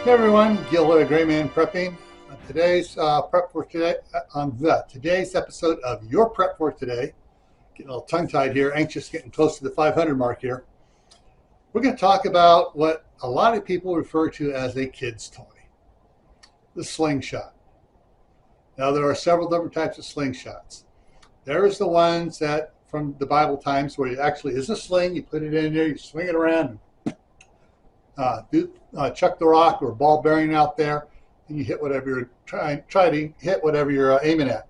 Hey everyone, Gil here, Grayman Prepping. Today's prep for today on today's episode of Your Prep for Today. Getting a little tongue-tied here, anxious, getting close to the 500 mark here. We're going to talk about what a lot of people refer to as a kid's toy, the slingshot. Now there are several different types of slingshots. There's the ones that from the Bible times where it actually is a sling. You put it in there, you swing it around, chuck the rock or ball bearing out there, and you hit whatever you're try to hit whatever you're aiming at.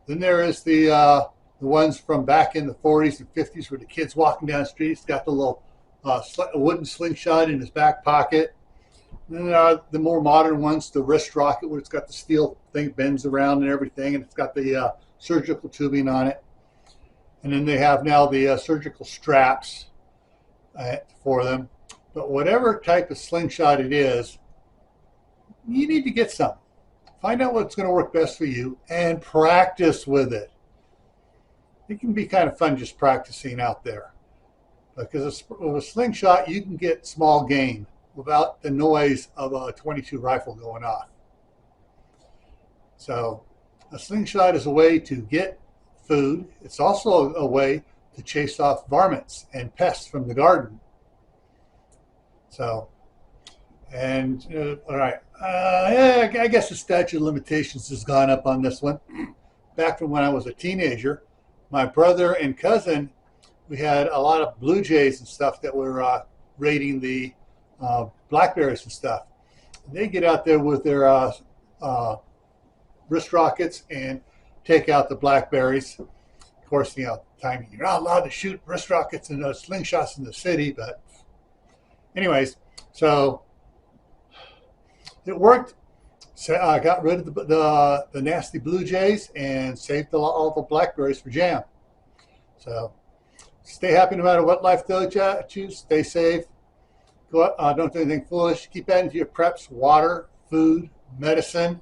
Then there is the ones from back in the 40s and 50s where the kid's walking down the street. He's got the little wooden slingshot in his back pocket. And then there are the more modern ones, the wrist rocket, where it's got the steel thing bends around and everything, and it's got the surgical tubing on it. And then they have now the surgical straps for them. But whatever type of slingshot it is, you need to get some. Find out what's going to work best for you and practice with it. It can be kind of fun just practicing out there. Because with a slingshot, you can get small game without the noise of a .22 rifle going off. So a slingshot is a way to get food. It's also a way to chase off varmints and pests from the garden. So, and all right, I guess the statute of limitations has gone up on this one. Back from when I was a teenager, my brother and cousin, we had a lot of blue jays and stuff that were raiding the blackberries and stuff. And they get out there with their wrist rockets and take out the blackberries. Of course, you know, time you're not allowed to shoot wrist rockets and slingshots in the city, but anyways, so it worked. So I got rid of the nasty blue jays and saved all the blackberries for jam. So stay happy no matter what life throws you. Choose. Stay safe. Go out, don't do anything foolish. Keep adding to your preps: water, food, medicine,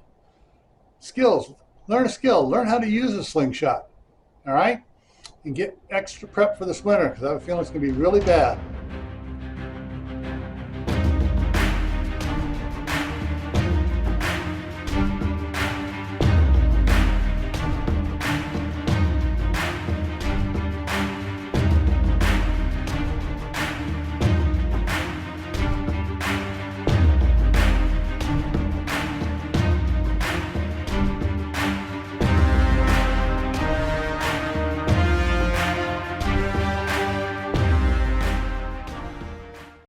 skills. Learn a skill. Learn how to use a slingshot. All right, and get extra prep for this winter because I have a feeling it's going to be really bad.